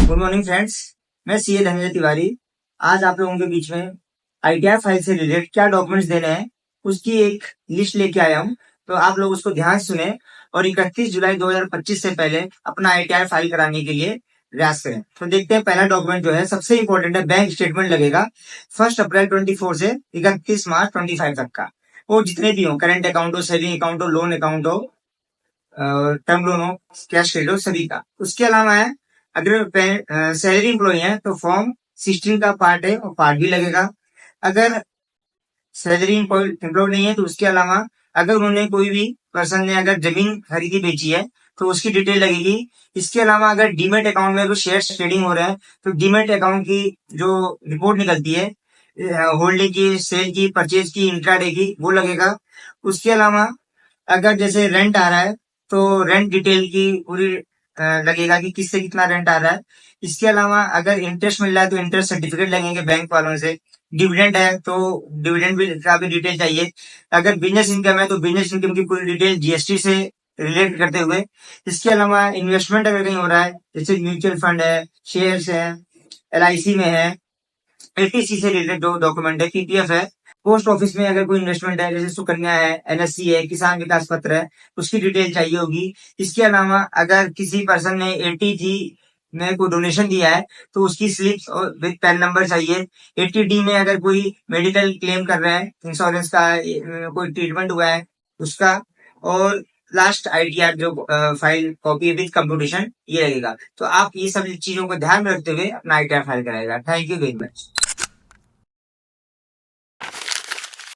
Good morning friends, मैं CA Dhananjay Tiwari. आज आप लोगों के बीच में आईटीआर फाइल से रिलेटेड क्या डॉक्यूमेंट्स देने हैं उसकी एक लिस्ट लेके आया हूं। तो आप लोग उसको ध्यान से सुने और 31 जुलाई 2025 से पहले अपना आईटीआर फाइल कराने के लिए प्रयास करें। तो देखते हैं, पहला डॉक्यूमेंट जो है सबसे इंपॉर्टेंट है, बैंक स्टेटमेंट लगेगा 1 अप्रैल 24 से 31 मार्च 25 तक का। वो जितने भी हो, करंट अकाउंट हो, सेविंग अकाउंट हो, लोन अकाउंट हो, टर्म लोन हो, कैश क्रेडिट हो, सभी का। उसके अलावा है, अगर सैलरी एम्प्लॉई है तो फॉर्म 16 का पार्ट है और पार्ट भी लगेगा। अगर सैलरी एम्प्लॉय नहीं है तो उसके अलावा अगर उन्होंने कोई भी पर्सन ने अगर जमीन खरीदी बेची है तो उसकी डिटेल लगेगी। इसके अलावा अगर डीमेट अकाउंट में कुछ शेयर ट्रेडिंग हो रहा है तो डीमेट अकाउंट की जो रिपोर्ट निकलती है, होल्डिंग की, सेल की, परचेज की, इंट्राडे की, वो लगेगा। उसके अलावा अगर जैसे रेंट आ रहा है तो रेंट डिटेल की पूरी लगेगा कि किससे कितना रेंट आ रहा है। इसके अलावा अगर इंटरेस्ट मिल रहा है तो इंटरेस्ट सर्टिफिकेट लगेंगे बैंक वालों से। डिविडेंड है तो डिविडेंड भी का भी डिटेल चाहिए। अगर बिजनेस इनकम है तो बिजनेस इनकम की पूरी डिटेल जीएसटी से रिलेट करते हुए। इसके अलावा इन्वेस्टमेंट अगर कहीं हो रहा है, जैसे म्यूचुअल फंड है, शेयर्स है, एलआईसी में है, एलटीसी से रिलेटेड जो डॉक्यूमेंट है, पीपीएफ है। पोस्ट ऑफिस में अगर कोई इन्वेस्टमेंट है, जैसे सुकन्या है, एनएससी है, किसान विकास पत्र है, उसकी डिटेल चाहिए होगी। इसके अलावा अगर किसी पर्सन ने एटीजी में कोई डोनेशन दिया है तो उसकी स्लिप और विद पैन नंबर चाहिए। एटीडी में अगर कोई मेडिकल क्लेम कर रहा है, इंश्योरेंस का कोई ट्रीटमेंट हुआ है उसका। और लास्ट आईटीआर जो फाइल कॉपी विद कंप्यूटेशन, ये लगेगा। तो आप ये सब चीजों को ध्यान में रखते हुए अपना आईटीआर फाइल कराएगा। Thank you very much.